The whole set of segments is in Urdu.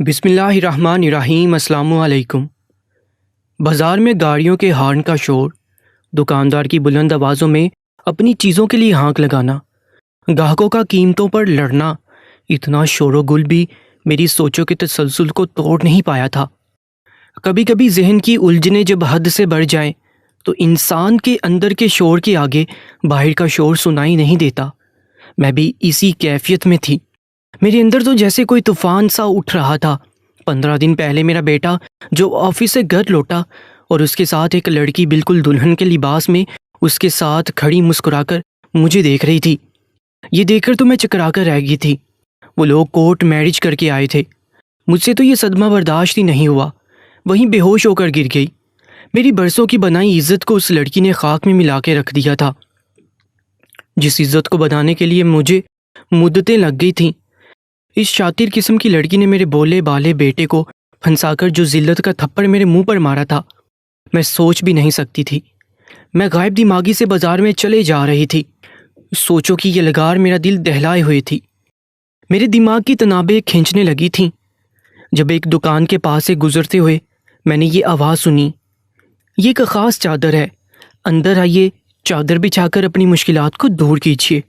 بسم اللہ الرحمن الرحیم۔ السلام علیکم۔ بازار میں گاڑیوں کے ہارن کا شور، دکاندار کی بلند آوازوں میں اپنی چیزوں کے لیے ہانک لگانا، گاہکوں کا قیمتوں پر لڑنا، اتنا شور و گل بھی میری سوچوں کے تسلسل کو توڑ نہیں پایا تھا۔ کبھی کبھی ذہن کی الجھنیں جب حد سے بڑھ جائیں تو انسان کے اندر کے شور کے آگے باہر کا شور سنائی نہیں دیتا۔ میں بھی اسی کیفیت میں تھی۔ میرے اندر تو جیسے کوئی طوفان سا اٹھ رہا تھا۔ 15 دن پہلے میرا بیٹا جو آفس سے گھر لوٹا اور اس کے ساتھ ایک لڑکی بالکل دلہن کے لباس میں اس کے ساتھ کھڑی مسکرا کر مجھے دیکھ رہی تھی۔ یہ دیکھ کر تو میں چکرا کر رہ گئی تھی۔ وہ لوگ کورٹ میرج کر کے آئے تھے۔ مجھ سے تو یہ صدمہ برداشت ہی نہیں ہوا، وہیں بے ہوش ہو کر گر گئی۔ میری برسوں کی بنائی عزت کو اس لڑکی نے خاک میں ملا کے رکھ دیا تھا، جس عزت کو بنانے کے لیے مجھے مدتیں لگ گئی تھیں۔ اس شاطر قسم کی لڑکی نے میرے بولے بالے بیٹے کو پھنسا کر جو ذلت کا تھپڑ میرے منہ پر مارا تھا، میں سوچ بھی نہیں سکتی تھی۔ میں غائب دماغی سے بازار میں چلے جا رہی تھی۔ سوچوں کی یہ لگار میرا دل دہلائے ہوئے تھی۔ میرے دماغ کی تنابیں کھینچنے لگی تھیں۔ جب ایک دکان کے پاس سے گزرتے ہوئے میں نے یہ آواز سنی، یہ ایک خاص چادر ہے، اندر آئیے، چادر بچھا کر اپنی مشکلات کو دور کیجیے۔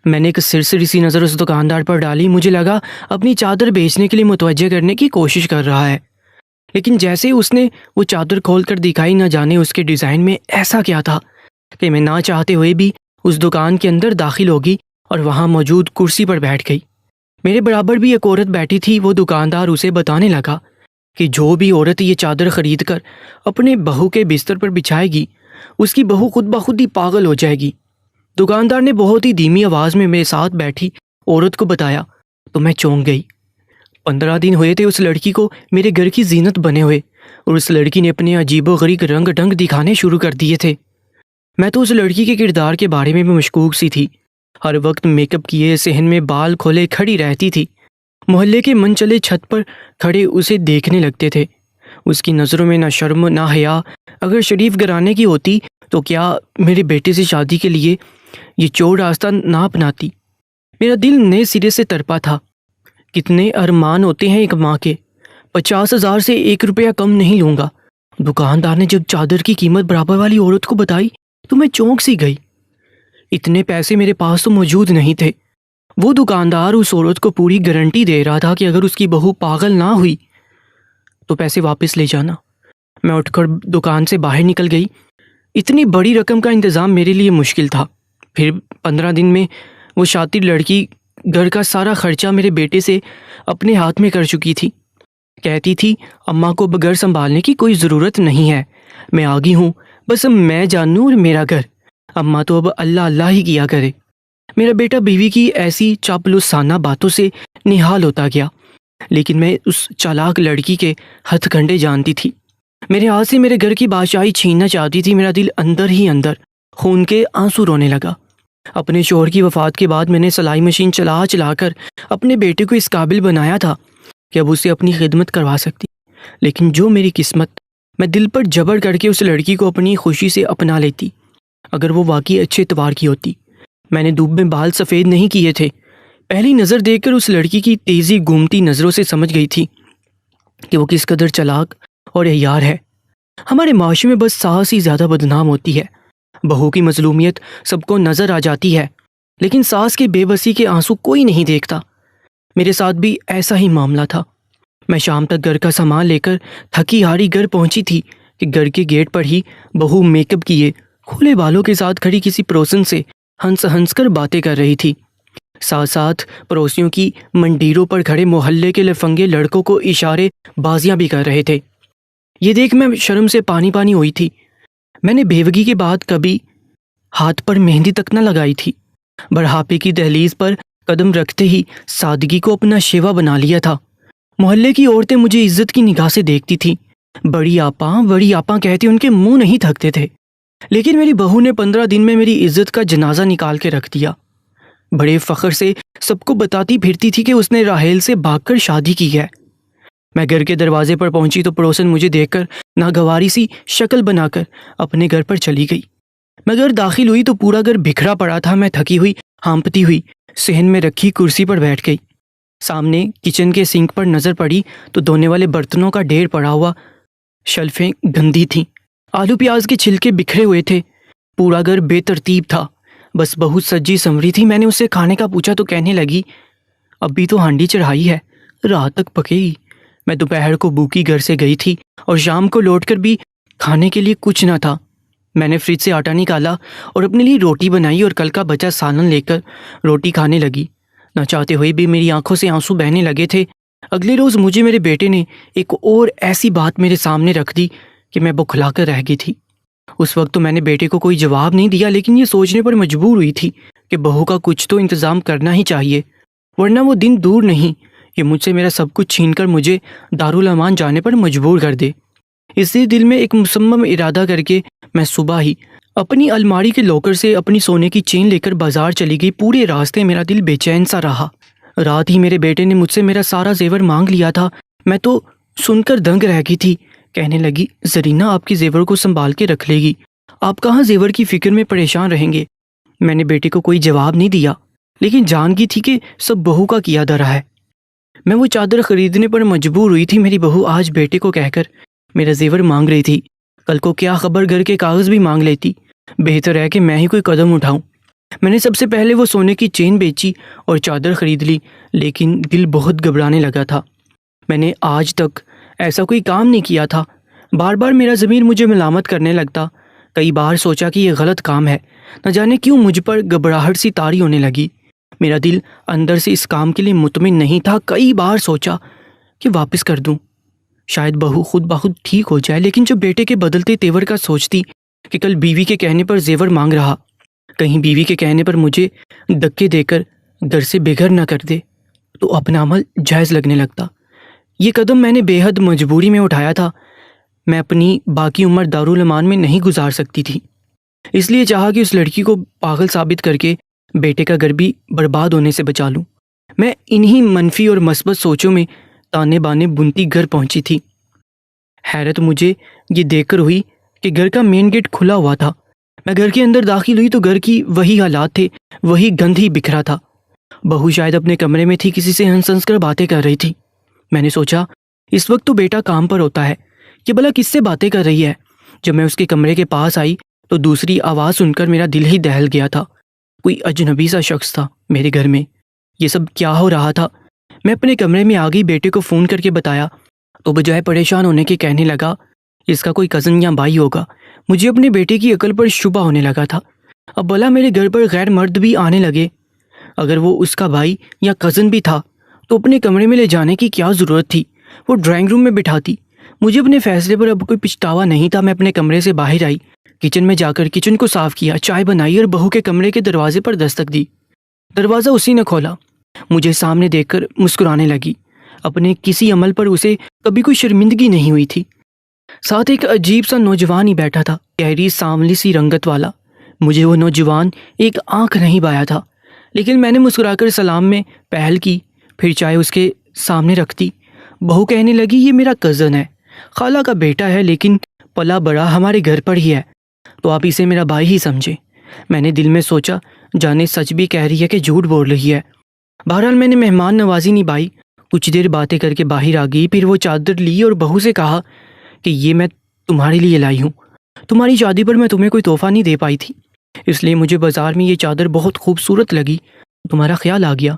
میں نے ایک سرسری سی نظر اس دکاندار پر ڈالی۔ مجھے لگا اپنی چادر بیچنے کے لیے متوجہ کرنے کی کوشش کر رہا ہے، لیکن جیسے اس نے وہ چادر کھول کر دکھائی، نہ جانے اس کے ڈیزائن میں ایسا کیا تھا کہ میں نہ چاہتے ہوئے بھی اس دکان کے اندر داخل ہوگی اور وہاں موجود کرسی پر بیٹھ گئی۔ میرے برابر بھی ایک عورت بیٹھی تھی۔ وہ دکاندار اسے بتانے لگا کہ جو بھی عورت یہ چادر خرید کر اپنے بہو کے بستر پر بچھائے گی، اس کی بہو خود بخود ہی پاگل ہو جائے گی۔ دکاندار نے بہت ہی دھیمی آواز میں میرے ساتھ بیٹھی عورت کو بتایا تو میں چونک گئی۔ 15 دن ہوئے تھے اس لڑکی کو میرے گھر کی زینت بنے ہوئے، اور اس لڑکی نے اپنے عجیب و غریب رنگ ڈھنگ دکھانے شروع کر دیے تھے۔ میں تو اس لڑکی کے کردار کے بارے میں بھی مشکوک سی تھی۔ ہر وقت میک اپ کیے، صحن میں بال کھولے کھڑی رہتی تھی۔ محلے کے منچلے چھت پر کھڑے اسے دیکھنے لگتے تھے۔ اس کی نظروں میں نہ شرم نہ حیا۔ اگر شریف گھرانے کی ہوتی تو کیا میرے بیٹے سے شادی کے لیے یہ چور راستہ نہ اپناتی؟ میرا دل نئے سرے سے تڑپا تھا۔ کتنے ارمان ہوتے ہیں ایک ماں کے۔ 50,000 سے 1 روپیہ کم نہیں لوں گا۔ دکاندار نے جب چادر کی قیمت برابر والی عورت کو بتائی تو میں چونک سی گئی۔ اتنے پیسے میرے پاس تو موجود نہیں تھے۔ وہ دکاندار اس عورت کو پوری گارنٹی دے رہا تھا کہ اگر اس کی بہو پاگل نہ ہوئی تو پیسے واپس لے جانا۔ میں اٹھ کر دکان سے باہر نکل گئی۔ اتنی بڑی رقم کا انتظام میرے لیے مشکل تھا۔ پھر 15 دن میں وہ شاطر لڑکی گھر کا سارا خرچہ میرے بیٹے سے اپنے ہاتھ میں کر چکی تھی۔ کہتی تھی اماں کو گھر سنبھالنے کی کوئی ضرورت نہیں ہے، میں آگئی ہوں، بس میں جانوں اور میرا گھر، اماں تو اب اللہ اللہ ہی کیا کرے۔ میرا بیٹا بیوی کی ایسی چاپلوسانہ باتوں سے نہال ہوتا گیا، لیکن میں اس چالاک لڑکی کے ہتھ کنڈے جانتی تھی۔ میرے ہاتھ سے میرے گھر کی بادشاہی چھیننا چاہتی تھی۔ میرا دل اندر ہی اندر خون کے آنسو رونے لگا۔ اپنے شوہر کی وفات کے بعد میں نے سلائی مشین چلا چلا کر اپنے بیٹے کو اس قابل بنایا تھا کہ اب اسے اپنی خدمت کروا سکتی، لیکن جو میری قسمت، میں دل پر جبر کر کے اس لڑکی کو اپنی خوشی سے اپنا لیتی۔ اگر وہ واقعی اچھے اتوار کی ہوتی۔ میں نے دھوپ میں بال سفید نہیں کیے تھے۔ پہلی نظر دیکھ کر اس لڑکی کی تیزی گھومتی نظروں سے سمجھ گئی تھی کہ وہ کس قدر چالاک اور عیار ہے۔ ہمارے معاشرے میں بس ساس ہی زیادہ بدنام ہوتی ہے۔ بہو کی مظلومیت سب کو نظر آ جاتی ہے، لیکن ساس کے بے بسی کے آنسو کوئی نہیں دیکھتا۔ میرے ساتھ بھی ایسا ہی معاملہ تھا۔ میں شام تک گھر کا سامان لے کر تھکی ہاری گھر پہنچی تھی کہ گھر کے گیٹ پر ہی بہو میک اپ کیے کھلے بالوں کے ساتھ کھڑی کسی پڑوسن سے ہنس ہنس کر باتیں کر رہی تھی۔ ساتھ ساتھ پڑوسیوں کی منڈیروں پر کھڑے محلے کے لفنگے لڑکوں کو اشارے بازیاں بھی کر رہے تھے۔ یہ دیکھ میں شرم سے پانی پانی ہوئی تھی۔ میں نے بیوگی کے بعد کبھی ہاتھ پر مہندی تک نہ لگائی تھی۔ بڑھاپے کی دہلیز پر قدم رکھتے ہی سادگی کو اپنا شیوا بنا لیا تھا۔ محلے کی عورتیں مجھے عزت کی نگاہ سے دیکھتی تھیں۔ بڑی آپاں کہتے ان کے منہ نہیں تھکتے تھے، لیکن میری بہو نے 15 دن میں میری عزت کا جنازہ نکال کے رکھ دیا۔ بڑے فخر سے سب کو بتاتی پھرتی تھی کہ اس نے راحیل سے بھاگ کر شادی کی ہے۔ میں گھر کے دروازے پر پہنچی تو پڑوسن مجھے دیکھ کر ناگواری سی شکل بنا کر اپنے گھر پر چلی گئی۔ میں گھر داخل ہوئی تو پورا گھر بکھرا پڑا تھا۔ میں تھکی ہوئی ہانپتی ہوئی صحن میں رکھی کرسی پر بیٹھ گئی۔ سامنے کچن کے سنک پر نظر پڑی تو دھونے والے برتنوں کا ڈھیر پڑا ہوا، شیلفیں گندی تھیں، آلو پیاز کے چھلکے بکھرے ہوئے تھے، پورا گھر بے ترتیب تھا، بس بہو سجی سنوری تھی۔ میں نے اس سے کھانے کا پوچھا تو کہنے لگی ابھی تو ہانڈی چڑھائی ہے، رات تک پکے گی۔ میں دوپہر کو بھوکی گھر سے گئی تھی اور شام کو لوٹ کر بھی کھانے کے لیے کچھ نہ تھا۔ میں نے فریج سے آٹا نکالا اور اپنے لیے روٹی بنائی اور کل کا بچا سالن لے کر روٹی کھانے لگی۔ نہ چاہتے ہوئے بھی میری آنکھوں سے آنسو بہنے لگے تھے۔ اگلے روز مجھے میرے بیٹے نے ایک اور ایسی بات میرے سامنے رکھ دی کہ میں بکھلا کر رہ گئی تھی۔ اس وقت تو میں نے بیٹے کو کوئی جواب نہیں دیا، لیکن یہ سوچنے پر مجبور ہوئی تھی کہ بہو کا کچھ تو انتظام کرنا ہی چاہیے، ورنہ وہ دن دور نہیں کہ مجھ سے میرا سب کچھ چھین کر مجھے دارالامان جانے پر مجبور کر دے۔ اس لیے دل میں ایک مصمم ارادہ کر کے میں صبح ہی اپنی الماری کے لاکر سے اپنی سونے کی چین لے کر بازار چلی گئی۔ پورے راستے میرا دل بے چین سا رہا۔ رات ہی میرے بیٹے نے مجھ سے میرا سارا زیور مانگ لیا تھا۔ میں تو سن کر دنگ رہ گئی تھی۔ کہنے لگی زرینہ آپ کی زیور کو سنبھال کے رکھ لے گی، آپ کہاں زیور کی فکر میں پریشان رہیں گے۔ میں نے بیٹے کو کوئی جواب نہیں دیا، لیکن جان کی تھی کہ سب بہو کا کیا دھرا ہے۔ میں وہ چادر خریدنے پر مجبور ہوئی تھی۔ میری بہو آج بیٹے کو کہہ کر میرا زیور مانگ رہی تھی، کل کو کیا خبر گھر کے کاغذ بھی مانگ لیتی۔ بہتر ہے کہ میں ہی کوئی قدم اٹھاؤں۔ میں نے سب سے پہلے وہ سونے کی چین بیچی اور چادر خرید لی، لیکن دل بہت گھبرانے لگا تھا۔ میں نے آج تک ایسا کوئی کام نہیں کیا تھا۔ بار بار میرا ضمیر مجھے ملامت کرنے لگتا۔ کئی بار سوچا کہ یہ غلط کام ہے، نہ جانے کیوں مجھ پر گھبراہٹ سی طاری ہونے لگی۔ میرا دل اندر سے اس کام کے لیے مطمئن نہیں تھا۔ کئی بار سوچا کہ واپس کر دوں، شاید بہو خود بخود ٹھیک ہو جائے، لیکن جب بیٹے کے بدلتے تیور کا سوچتی کہ کل بیوی کے کہنے پر زیور مانگ رہا، کہیں بیوی کے کہنے پر مجھے دھکے دے کر گھر سے بے گھر نہ کر دے، تو اپنا عمل جائز لگنے لگتا۔ یہ قدم میں نے بے حد مجبوری میں اٹھایا تھا۔ میں اپنی باقی عمر دارالامان میں نہیں گزار سکتی تھی، اس لیے چاہا کہ اس لڑکی کو پاگل ثابت کر کے بیٹے کا گھر بھی برباد ہونے سے بچا لوں۔ میں انہی منفی اور مثبت سوچوں میں تانے بانے بنتی گھر پہنچی تھی۔ حیرت مجھے یہ دیکھ کر ہوئی کہ گھر کا مین گیٹ کھلا ہوا تھا۔ میں گھر کے اندر داخل ہوئی تو گھر کی وہی حالات تھے، وہی گند ہی بکھرا تھا۔ بہو شاید اپنے کمرے میں تھی، کسی سے ہنس ہنس کر باتیں کر رہی تھی۔ میں نے سوچا اس وقت تو بیٹا کام پر ہوتا ہے، یہ بھلا کس سے باتیں کر رہی ہے۔ جب میں اس کے کمرے کے پاس آئی تو دوسری آواز سن کر میرا دل ہی دہل گیا تھا۔ کوئی اجنبی سا شخص تھا میرے گھر میں۔ یہ سب کیا ہو رہا تھا؟ میں اپنے کمرے میں آ گئی، بیٹے کو فون کر کے بتایا تو بجائے پریشان ہونے کے کہنے لگا اس کا کوئی کزن یا بھائی ہوگا۔ مجھے اپنے بیٹے کی عقل پر شبہ ہونے لگا تھا۔ اب بھلا میرے گھر پر غیر مرد بھی آنے لگے، اگر وہ اس کا بھائی یا کزن بھی تھا تو اپنے کمرے میں لے جانے کی کیا ضرورت تھی؟ وہ ڈرائنگ روم میں بٹھاتی۔ مجھے اپنے فیصلے پر اب کوئی پچھتاوا نہیں تھا۔ میں اپنے کمرے سے باہر آئی، کچن میں جا کر کچن کو صاف کیا، چائے بنائی اور بہو کے کمرے کے دروازے پر دستک دی۔ دروازہ اسی نے کھولا، مجھے سامنے دیکھ کر مسکرانے لگی۔ اپنے کسی عمل پر اسے کبھی کوئی شرمندگی نہیں ہوئی تھی۔ ساتھ ایک عجیب سا نوجوان ہی بیٹھا تھا، گہری سانولی سی رنگت والا۔ مجھے وہ نوجوان ایک آنکھ نہیں بایا تھا، لیکن میں نے مسکرا کر سلام میں پہل کی، پھر چائے اس کے سامنے رکھ دی۔ بہو کہنے لگی یہ میرا کزن ہے، خالہ کا بیٹا ہے، لیکن پلا بڑا ہمارے گھر پر ہی ہے، تو آپ اسے میرا بھائی ہی سمجھے۔ میں نے دل میں سوچا جانے سچ بھی کہہ رہی ہے کہ جھوٹ بول رہی ہے۔ بہرحال میں نے مہمان نوازی نبھائی، کچھ دیر باتیں کر کے باہر آ گئی۔ پھر وہ چادر لی اور بہو سے کہا کہ یہ میں تمہارے لیے لائی ہوں، تمہاری شادی پر میں تمہیں کوئی تحفہ نہیں دے پائی تھی، اس لیے مجھے بازار میں یہ چادر بہت خوبصورت لگی، تمہارا خیال آ گیا،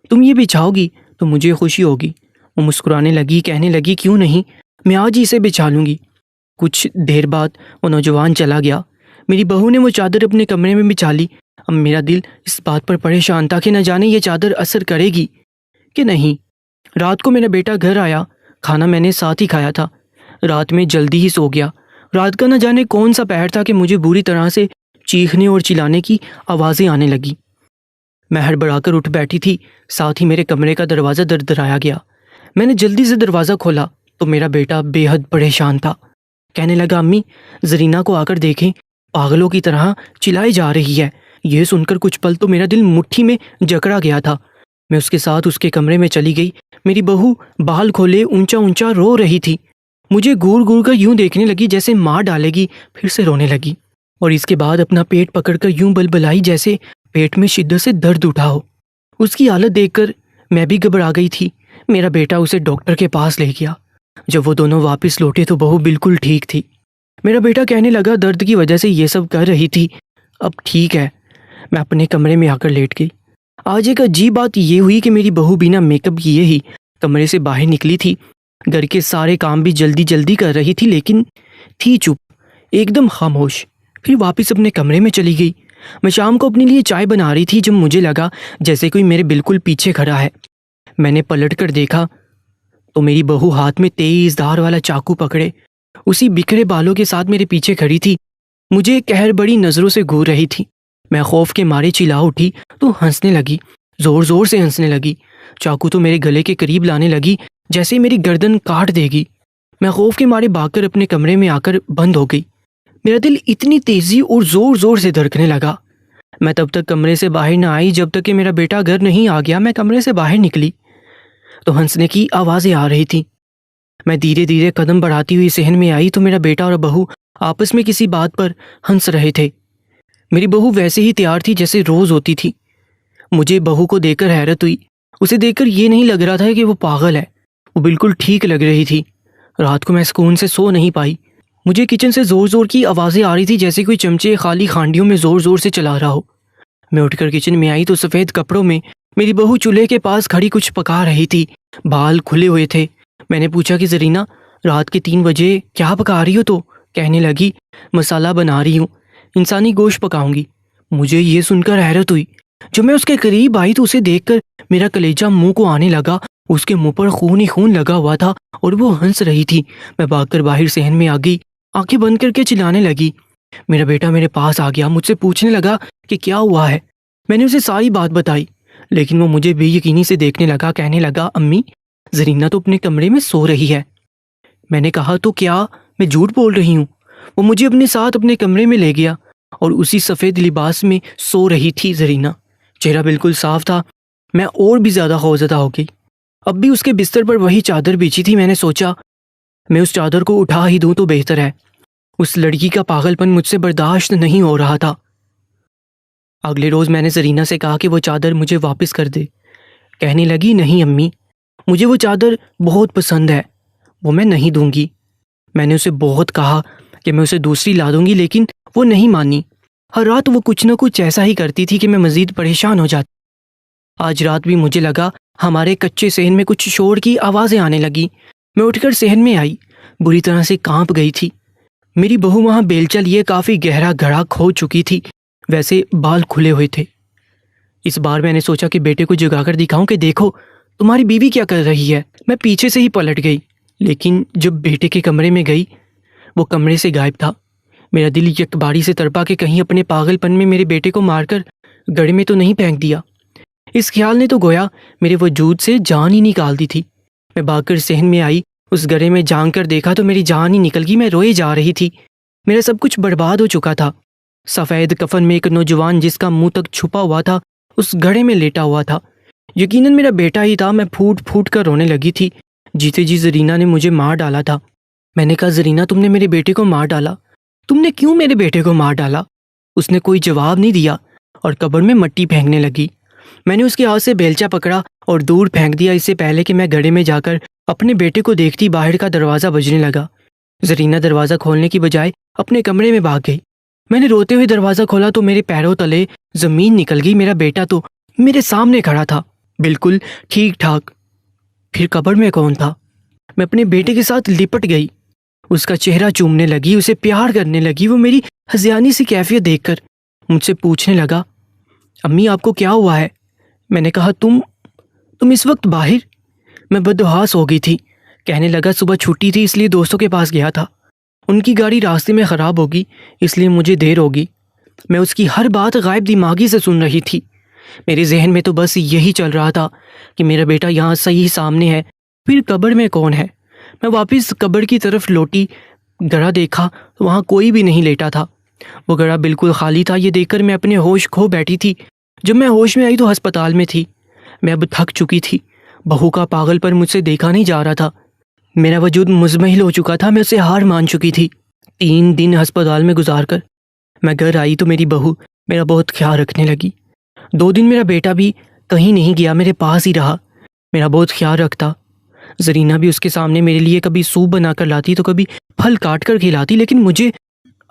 تم یہ بچھاؤ گی تو مجھے خوشی ہوگی۔ وہ مسکرانے لگی، کہنے لگی کیوں نہیں، میں آج ہی اسے بچھا لوں گی۔ کچھ دیر بعد وہ نوجوان چلا گیا۔ میری بہو نے وہ چادر اپنے کمرے میں بچھا لی۔ اب میرا دل اس بات پر پریشان تھا کہ نہ جانے یہ چادر اثر کرے گی کہ نہیں۔ رات کو میرا بیٹا گھر آیا، کھانا میں نے ساتھ ہی کھایا تھا۔ رات میں جلدی ہی سو گیا۔ رات کا نہ جانے کون سا پہر تھا کہ مجھے بری طرح سے چیخنے اور چلانے کی آوازیں آنے لگی۔ میں ہڑبڑا کر اٹھ بیٹھی تھی، ساتھ ہی میرے کمرے کا دروازہ دردرایا گیا۔ میں نے جلدی سے دروازہ کھولا تو میرا بیٹا بے حد پریشان تھا۔ کہنے لگا امی زرینہ کو آ کر دیکھیں، پاگلوں کی طرح چلائی جا رہی ہے۔ یہ سن کر کچھ پل تو میرا دل مٹھی میں جکڑا گیا تھا۔ میں اس کے ساتھ اس کے کمرے میں چلی گئی۔ میری بہو بال کھولے اونچا اونچا رو رہی تھی، مجھے گور گور کر یوں دیکھنے لگی جیسے مار ڈالے گی، پھر سے رونے لگی، اور اس کے بعد اپنا پیٹ پکڑ کر یوں بلبلائی جیسے پیٹ میں شدت سے درد اٹھا ہو۔ اس کی حالت دیکھ کر میں بھی گھبرا گئی تھی۔ میرا بیٹا اسے ڈاکٹر کے پاس لے گیا۔ جب وہ دونوں واپس لوٹے تو بہو بالکل ٹھیک تھی۔ میرا بیٹا کہنے لگا درد کی وجہ سے یہ سب کر رہی تھی، اب ٹھیک ہے۔ میں اپنے کمرے میں آ کر لیٹ گئی۔ آج ایک عجیب بات یہ ہوئی کہ میری بہو بنا میک اپ کیے ہی کمرے سے باہر نکلی تھی۔ گھر کے سارے کام بھی جلدی جلدی کر رہی تھی، لیکن تھی چپ، ایک دم خاموش۔ پھر واپس اپنے کمرے میں چلی گئی۔ میں شام کو اپنے لیے چائے بنا رہی تھی جب مجھے لگا جیسے کوئی میرے بالکل پیچھے کھڑا ہے۔ میں نے پلٹ کر دیکھا تو میری بہو ہاتھ میں تیز دھار والا چاقو پکڑے اسی بکھرے بالوں کے ساتھ میرے پیچھے کھڑی تھی۔ مجھے قہر بڑی نظروں سے گھور رہی تھی۔ میں خوف کے مارے چلا اٹھی تو ہنسنے لگی، زور زور سے ہنسنے لگی۔ چاقو تو میرے گلے کے قریب لانے لگی جیسے میری گردن کاٹ دے گی۔ میں خوف کے مارے بھاگ کر اپنے کمرے میں آ کر بند ہو گئی۔ میرا دل اتنی تیزی اور زور زور سے دھڑکنے لگا۔ میں تب تک کمرے سے باہر نہ آئی جب تک کہ میرا بیٹا گھر نہیں آ گیا۔ میں کمرے سے باہر نکلی تو ہنسنے کی آوازیں آ رہی تھی۔ میں دھیرے دھیرے قدم بڑھاتی ہوئی صحن میں آئی تو میرا بیٹا اور بہو آپس میں کسی بات پر ہنس رہے تھے۔ میری بہو ویسے ہی تیار تھی جیسے روز ہوتی تھی۔ مجھے بہو کو دیکھ کر حیرت ہوئی۔ اسے دیکھ کر یہ نہیں لگ رہا تھا کہ وہ پاگل ہے، وہ بالکل ٹھیک لگ رہی تھی۔ رات کو میں سکون سے سو نہیں پائی۔ مجھے کچن سے زور زور کی آوازیں آ رہی تھی جیسے کوئی چمچے خالی ہانڈیوں میں زور زور سے چلا رہا ہو۔ میں اٹھ کر کچن میں آئی تو سفید کپڑوں میں میری بہو چولہے کے پاس کھڑی کچھ پکا رہی تھی، بال کھلے ہوئے تھے۔ میں نے پوچھا کہ زرینہ رات کے 3 بجے کیا پکا رہی ہو؟ تو کہنے لگی مسالہ بنا رہی ہوں، انسانی گوشت پکاؤں گی۔ مجھے یہ سن کر حیرت ہوئی۔ جب میں اس کے قریب آئی تو اسے دیکھ کر میرا کلیجہ منہ کو آنے لگا۔ اس کے منہ پر خون ہی خون لگا ہوا تھا اور وہ ہنس رہی تھی۔ میں بھاگ کر باہر صحن میں آ گئی، آنکھیں بند کر کے چلانے لگی۔ میرا بیٹا میرے پاس آ گیا، مجھ سے پوچھنے لگا کہ کیا ہوا ہے۔ میں نے اسے ساری بات بتائی، لیکن وہ مجھے بے یقینی سے دیکھنے لگا۔ کہنے لگا امی زرینہ تو اپنے کمرے میں سو رہی ہے۔ میں نے کہا تو کیا میں جھوٹ بول رہی ہوں؟ وہ مجھے اپنے ساتھ اپنے کمرے میں لے گیا اور اسی سفید لباس میں سو رہی تھی زرینہ۔ چہرہ بالکل صاف تھا۔ میں اور بھی زیادہ خوفزدہ ہو گئی۔ اب بھی اس کے بستر پر وہی چادر بچھی تھی۔ میں نے سوچا میں اس چادر کو اٹھا ہی دوں تو بہتر ہے۔ اس لڑکی کا پاگل پن مجھ سے برداشت نہیں ہو رہا تھا۔ اگلے روز میں نے زرینہ سے کہا کہ وہ چادر مجھے واپس کر دے۔ کہنے لگی نہیں امی، مجھے وہ چادر بہت پسند ہے، وہ میں نہیں دوں گی۔ میں نے اسے بہت کہا کہ میں اسے دوسری لا دوں گی، لیکن وہ نہیں مانی۔ ہر رات وہ کچھ نہ کچھ ایسا ہی کرتی تھی کہ میں مزید پریشان ہو جاتی۔ آج رات بھی مجھے لگا ہمارے کچے صحن میں کچھ شور کی آوازیں آنے لگی۔ میں اٹھ کر صحن میں آئی، بری طرح سے کانپ گئی تھی۔ میری بہو وہاں بیلچہ لیے کافی گہرا گڑھا کھو چکی تھی، ویسے بال کھلے ہوئے تھے۔ اس بار میں نے سوچا کہ بیٹے کو جگا کر دکھاؤں کہ دیکھو تمہاری بیوی کیا کر رہی ہے۔ میں پیچھے سے ہی پلٹ گئی، لیکن جب بیٹے کے کمرے میں گئی وہ کمرے سے غائب تھا۔ میرا دل یک باری سے تڑپا کہ کہیں اپنے پاگل پن میں میرے بیٹے کو مار کر گڑھے میں تو نہیں پھینک دیا۔ اس خیال نے تو گویا میرے وجود سے جان ہی نکال دی تھی۔ میں بھاگ کر صحن میں آئی، اس گڑھے میں جھانک کر دیکھا تو میری جان ہی نکل گئی۔ میں روئے جا رہی تھی، میرا سب کچھ برباد ہو چکا تھا۔ سفید کفن میں ایک نوجوان جس کا منہ تک چھپا ہوا تھا اس گڑھے میں لیٹا ہوا تھا۔ یقیناً میرا بیٹا ہی تھا۔ میں پھوٹ پھوٹ کر رونے لگی تھی۔ جیتے جی زرینہ نے مجھے مار ڈالا تھا۔ میں نے کہا زرینہ تم نے میرے بیٹے کو مار ڈالا، تم نے کیوں میرے بیٹے کو مار ڈالا؟ اس نے کوئی جواب نہیں دیا اور قبر میں مٹی پھینکنے لگی۔ میں نے اس کے ہاتھ سے بیلچہ پکڑا اور دور پھینک دیا، اس سے پہلے کہ میں گڑھے میں جا کر اپنے بیٹے کو دیکھتی باہر کا دروازہ بجنے لگا۔ زرینہ دروازہ کھولنے کی بجائے اپنے کمرے میں بھاگ گئی۔ میں نے روتے ہوئے دروازہ کھولا تو میرے پیروں تلے زمین نکل گئی۔ میرا بیٹا تو میرے سامنے کھڑا تھا، بالکل ٹھیک ٹھاک۔ پھر قبر میں کون تھا؟ میں اپنے بیٹے کے ساتھ لپٹ گئی، اس کا چہرہ چومنے لگی، اسے پیار کرنے لگی۔ وہ میری ہذیانی سی کیفیت دیکھ کر مجھ سے پوچھنے لگا امی آپ کو کیا ہوا ہے؟ میں نے کہا تم اس وقت باہر؟ میں بدحواس ہو گئی تھی۔ کہنے لگا صبح چھٹی تھی اس لیے دوستوں کے پاس گیا تھا، ان کی گاڑی راستے میں خراب ہوگی اس لیے مجھے دیر ہوگی۔ میں اس کی ہر بات غائب دماغی سے سن رہی تھی۔ میرے ذہن میں تو بس یہی چل رہا تھا کہ میرا بیٹا یہاں صحیح سامنے ہے، پھر قبر میں کون ہے؟ میں واپس قبر کی طرف لوٹی، گڑھا دیکھا تو وہاں کوئی بھی نہیں لیٹا تھا، وہ گڑھا بالکل خالی تھا۔ یہ دیکھ کر میں اپنے ہوش کھو بیٹھی تھی۔ جب میں ہوش میں آئی تو ہسپتال میں تھی۔ میں اب تھک چکی تھی، بہو کا پاگل پر مجھ سے دیکھا نہیں جا رہا تھا، میرا وجود مزمحل ہو چکا تھا، میں اسے ہار مان چکی تھی۔ 3 دن ہسپتال میں گزار کر میں گھر آئی تو میری بہو میرا بہت خیال رکھنے لگی۔ 2 دن میرا بیٹا بھی کہیں نہیں گیا، میرے پاس ہی رہا۔ میرا بہت خیال رکھتا۔ زرینہ بھی اس کے سامنے میرے لیے کبھی سوپ بنا کر لاتی تو کبھی پھل کاٹ کر کھلاتی، لیکن مجھے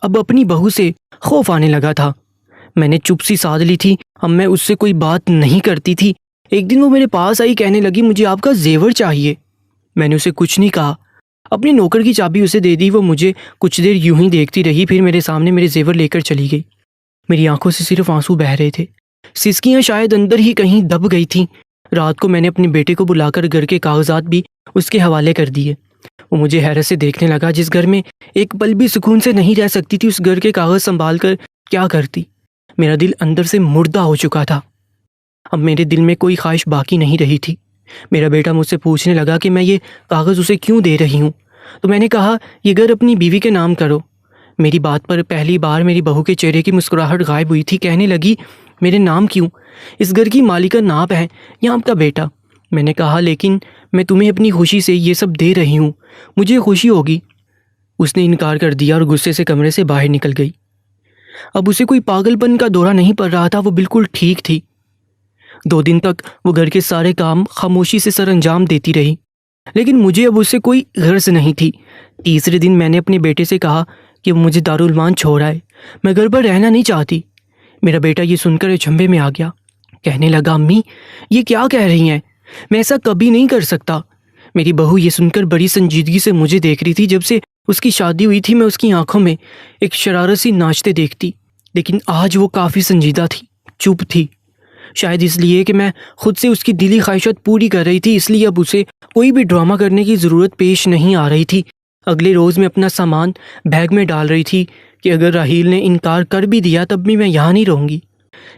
اب اپنی بہو سے خوف آنے لگا تھا۔ میں نے چپ سی سادھ لی تھی، اب میں اس سے کوئی بات نہیں کرتی تھی۔ ایک دن وہ میرے پاس آئی، کہنے لگی مجھے آپ کا زیور چاہیے۔ میں نے اسے کچھ نہیں کہا، اپنے نوکر کی چابی اسے دے دی۔ وہ مجھے کچھ دیر یوں ہی دیکھتی رہی، پھر میرے سامنے میرے زیور لے کر چلی گئی۔ میری آنکھوں سے صرف آنسو بہہ رہے تھے، سسکیاں شاید اندر ہی کہیں دب گئی تھیں۔ رات کو میں نے اپنے بیٹے کو بلا کر گھر کے کاغذات بھی اس کے حوالے کر دیے۔ وہ مجھے حیرت سے دیکھنے لگا، جس گھر میں ایک پل بھی سکون سے نہیں رہ سکتی تھی، اس گھر کے کاغذ سنبھال کر کیا کرتی؟ میرا دل اندر سے مردہ ہو چکا تھا، اب میرے دل میں کوئی خواہش باقی نہیں رہی تھی۔ میرا بیٹا مجھ سے پوچھنے لگا کہ میں یہ کاغذ اسے کیوں دے رہی ہوں، تو میں نے کہا یہ گھر اپنی بیوی کے نام کرو۔ میری بات پر پہلی بار میری بہو کے چہرے کی مسکراہٹ غائب ہوئی تھی، کہنے لگی میرے نام کیوں؟ اس گھر کی مالکن آپ ہے یا آپ کا بیٹا؟ میں نے کہا لیکن میں تمہیں اپنی خوشی سے یہ سب دے رہی ہوں، مجھے خوشی ہوگی۔ اس نے انکار کر دیا اور غصے سے کمرے سے باہر نکل گئی۔ اب اسے کوئی پاگل پن کا دورہ نہیں پڑ رہا تھا، وہ بالکل ٹھیک تھی۔ 2 دن تک وہ گھر کے سارے کام خاموشی سے سر انجام دیتی رہی، لیکن مجھے اب اس سے کوئی غرض نہیں تھی۔ تیسرے دن میں نے اپنے بیٹے سے کہا کہ وہ مجھے دارالمان چھوڑ آئے، میں گھر پر رہنا نہیں چاہتی۔ میرا بیٹا یہ سن کر اچنبھے میں آ گیا، کہنے لگا امی یہ کیا کہہ رہی ہیں، میں ایسا کبھی نہیں کر سکتا۔ میری بہو یہ سن کر بڑی سنجیدگی سے مجھے دیکھ رہی تھی۔ جب سے اس کی شادی ہوئی تھی میں اس کی آنکھوں میں ایک شرارت سی ناچتے دیکھتی، لیکن آج وہ کافی سنجیدہ تھی، چپ تھی۔ شاید اس لیے کہ میں خود سے اس کی دلی خواہشات پوری کر رہی تھی، اس لیے اب اسے کوئی بھی ڈرامہ کرنے کی ضرورت پیش نہیں آ رہی تھی۔ اگلے روز میں اپنا سامان بیگ میں ڈال رہی تھی کہ اگر راحیل نے انکار کر بھی دیا تب بھی میں یہاں نہیں رہوں گی۔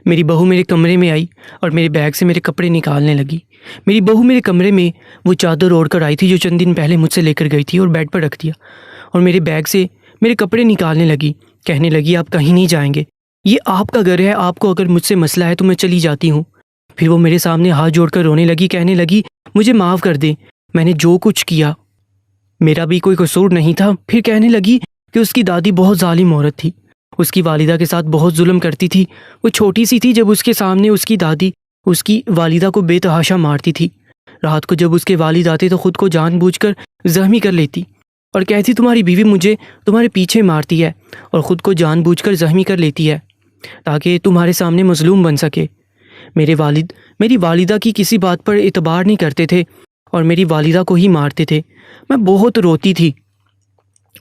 میری بہو میرے کمرے میں آئی اور میرے بیگ سے میرے کپڑے نکالنے لگی۔ میری بہو میرے کمرے میں وہ چادر اوڑھ کر آئی تھی جو چند دن پہلے مجھ سے لے کر گئی تھی، اور بیڈ پر رکھ دیا، اور میرے بیگ سے میرے کپڑے نکالنے لگی، کہنے لگی آپ کہیں نہیں جائیں گے، یہ آپ کا گھر ہے، آپ کو اگر مجھ سے مسئلہ ہے تو میں چلی جاتی ہوں۔ پھر وہ میرے سامنے ہاتھ جوڑ کر رونے لگی، کہنے لگی مجھے معاف کر دیں، میں نے جو کچھ کیا میرا بھی کوئی قصور نہیں تھا۔ پھر کہنے لگی کہ اس کی دادی بہت ظالم عورت تھی، اس کی والدہ کے ساتھ بہت ظلم کرتی تھی، وہ چھوٹی سی تھی جب اس کے سامنے اس کی دادی اس کی والدہ کو بے تحاشا مارتی تھی۔ رات کو جب اس کے والد آتے تو خود کو جان بوجھ کر زخمی کر لیتی اور کہتی تمہاری بیوی مجھے تمہارے پیچھے مارتی ہے اور خود کو جان بوجھ کر زخمی کر لیتی ہے تاکہ تمہارے سامنے مظلوم بن سکے۔ میرے والد میری والدہ کی کسی بات پر اعتبار نہیں کرتے تھے اور میری والدہ کو ہی مارتے تھے۔ میں بہت روتی تھی۔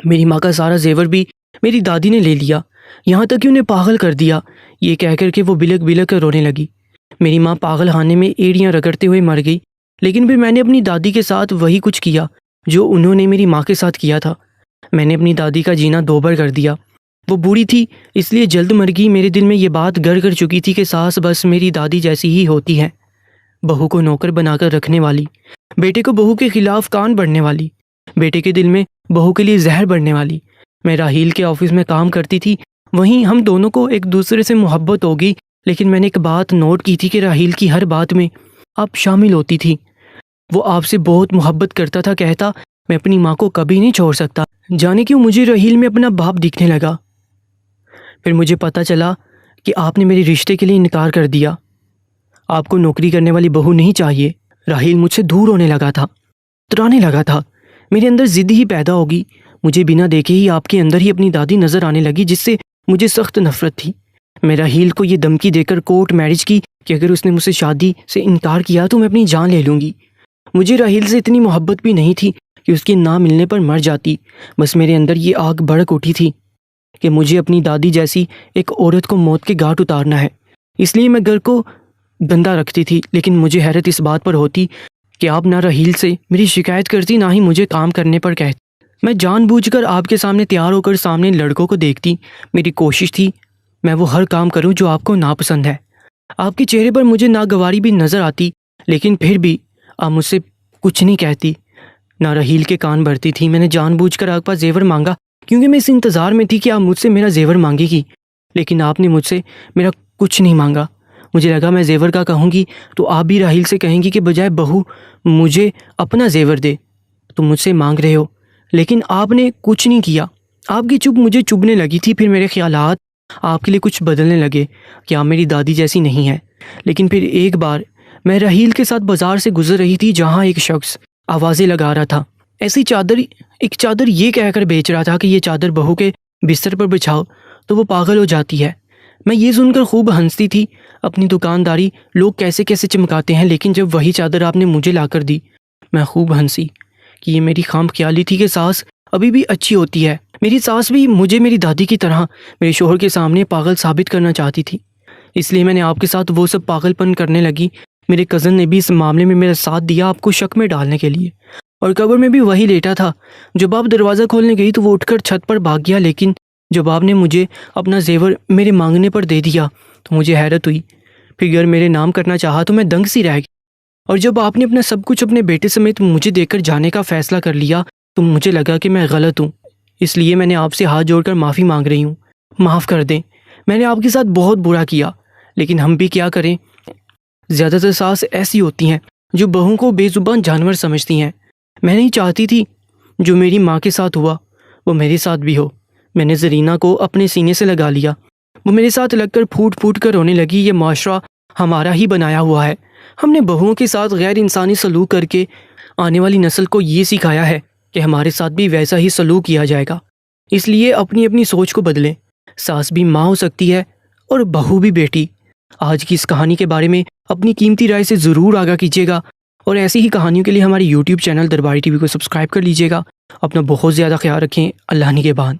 میری ماں کا سارا زیور بھی میری دادی نے لے لیا، یہاں تک کہ انہیں پاگل کر دیا، یہ کہہ کر کہ وہ بلک بلک کر رونے لگی۔ میری ماں پاگل خانے میں ایڑیاں رگڑتے ہوئے مر گئی، لیکن پھر میں نے اپنی دادی کے ساتھ وہی کچھ کیا جو انہوں نے میری ماں کے ساتھ کیا تھا۔ میں نے اپنی دادی کا جینا دوبھر کر دیا۔ وہ بوڑھی تھی اس لیے جلد مر گئی۔ میرے دل میں یہ بات گھر کر چکی تھی کہ ساس بس میری دادی جیسی ہی ہوتی ہے، بہو کو نوکر بنا کر رکھنے والی، بیٹے کو بہو کے خلاف کان بڑھنے والی، بیٹے کے دل میں بہو کے لیے زہر بڑھنے والی۔ میں راحیل کے آفس میں کام کرتی تھی، وہیں ہم دونوں کو ایک دوسرے سے محبت ہو گئی، لیکن میں نے ایک بات نوٹ کی تھی کہ راحیل کی ہر بات میں آپ شامل ہوتی تھی۔ وہ آپ سے بہت محبت کرتا تھا، کہتا میں اپنی ماں کو کبھی نہیں چھوڑ سکتا۔ جانے کیوں مجھے راحیل میں اپنا باپ دکھنے لگا۔ پھر مجھے پتہ چلا کہ آپ نے میرے رشتے کے لیے انکار کر دیا، آپ کو نوکری کرنے والی بہو نہیں چاہیے۔ راحیل مجھ سے دور ہونے لگا تھا، اترانے لگا تھا، میرے اندر ضد ہی پیدا ہوگی۔ مجھے بنا دیکھے ہی آپ کے اندر ہی اپنی دادی نظر آنے لگی جس سے مجھے سخت نفرت تھی۔ میں راحیل کو یہ دھمکی دے کر کورٹ میرج کی کہ اگر اس نے مجھ سے شادی سے انکار کیا تو میں اپنی جان لے لوں گی۔ مجھے راحیل سے اتنی محبت بھی نہیں تھی کہ اس کے نہ ملنے پر مر جاتی، بس میرے اندر یہ آگ بھڑک اٹھی تھی کہ مجھے اپنی دادی جیسی ایک عورت کو موت کے گھاٹ اتارنا ہے۔ اس لیے میں گھر کو گندہ رکھتی تھی، لیکن مجھے حیرت اس بات پر ہوتی کہ آپ نہ راحیل سے میری شکایت کرتی نہ ہی مجھے کام کرنے پر کہتی۔ میں جان بوجھ کر آپ کے سامنے تیار ہو کر سامنے لڑکوں کو دیکھتی۔ میری کوشش تھی میں وہ ہر کام کروں جو آپ کو ناپسند ہے۔ آپ کے چہرے پر مجھے ناگواری بھی نظر آتی، لیکن پھر بھی آپ مجھ سے کچھ نہیں کہتی، نہ راحیل کے کان بھرتی تھی۔ میں نے جان بوجھ کر آپ کا زیور مانگا کیونکہ میں اس انتظار میں تھی کہ آپ مجھ سے میرا زیور مانگے گی، لیکن آپ نے مجھ سے میرا کچھ نہیں مانگا۔ مجھے لگا میں زیور کا کہوں گی تو آپ بھی راحیل سے کہیں گی کہ بجائے بہو مجھے اپنا زیور دے، تم مجھ سے مانگ رہے ہو، لیکن آپ نے کچھ نہیں کیا۔ آپ کی چپ مجھے چبھنے لگی تھی۔ پھر میرے خیالات آپ کے لیے کچھ بدلنے لگے کہ آپ میری دادی جیسی نہیں ہے، لیکن پھر ایک بار میں رحیل کے ساتھ بازار سے گزر رہی تھی جہاں ایک شخص آوازیں لگا رہا تھا، ایک چادر یہ کہہ کر بیچ رہا تھا کہ یہ چادر بہو کے بستر پر بچھاؤ تو وہ پاگل ہو جاتی ہے۔ میں یہ سن کر خوب ہنستی تھی، اپنی دکانداری لوگ کیسے کیسے چمکاتے ہیں، لیکن جب وہی چادر آپ نے مجھے لا کر دی میں خوب ہنسی کہ یہ میری خام خیالی تھی کہ ساس ابھی بھی اچھی ہوتی ہے۔ میری ساس بھی مجھے میری دادی کی طرح میرے شوہر کے سامنے پاگل ثابت کرنا چاہتی تھی، اس لیے میں نے آپ کے ساتھ وہ سب پاگل پن کرنے لگی۔ میرے کزن نے بھی اس معاملے میں میرا ساتھ دیا آپ کو شک میں ڈالنے کے لیے، اور قبر میں بھی وہی لیٹا تھا۔ جب آپ دروازہ کھولنے گئی تو وہ اٹھ کر چھت پر بھاگ گیا، لیکن جب آپ نے مجھے اپنا زیور میرے مانگنے پر دے دیا تو مجھے حیرت ہوئی۔ پھر اگر میرے نام کرنا چاہا تو میں دنگ سی رہ گئی، اور جب آپ نے اپنا سب کچھ اپنے بیٹے سمیت مجھے دے کر جانے کا فیصلہ کر لیا تو مجھے لگا کہ میں غلط ہوں، اس لیے میں نے آپ سے ہاتھ جوڑ کر معافی مانگ رہی ہوں۔ معاف کر دیں، میں نے آپ کے ساتھ بہت برا کیا، لیکن ہم بھی کیا کریں، زیادہ تر ساس ایسی ہوتی ہیں جو بہو کو بے زبان جانور سمجھتی ہیں۔ میں نہیں چاہتی تھی جو میری ماں کے ساتھ ہوا وہ میرے ساتھ بھی ہو۔ میں نے زرینہ کو اپنے سینے سے لگا لیا، وہ میرے ساتھ لگ کر پھوٹ پھوٹ کر رونے لگی۔ یہ معاشرہ ہمارا ہی بنایا ہوا ہے، ہم نے بہوؤں کے ساتھ غیر انسانی سلوک کر کے آنے والی نسل کو یہ سکھایا ہے کہ ہمارے ساتھ بھی ویسا ہی سلوک کیا جائے گا۔ اس لیے اپنی اپنی سوچ کو بدلیں، ساس بھی ماں ہو سکتی ہے اور بہو بھی بیٹی۔ آج کی اس کہانی کے بارے میں اپنی قیمتی رائے سے ضرور آگاہ کیجیے گا، اور ایسی ہی کہانیوں کے لیے ہماری یوٹیوب چینل درباری ٹی وی کو سبسکرائب کر لیجیے گا۔ اپنا بہت زیادہ خیال رکھیں، اللہ نگہبان۔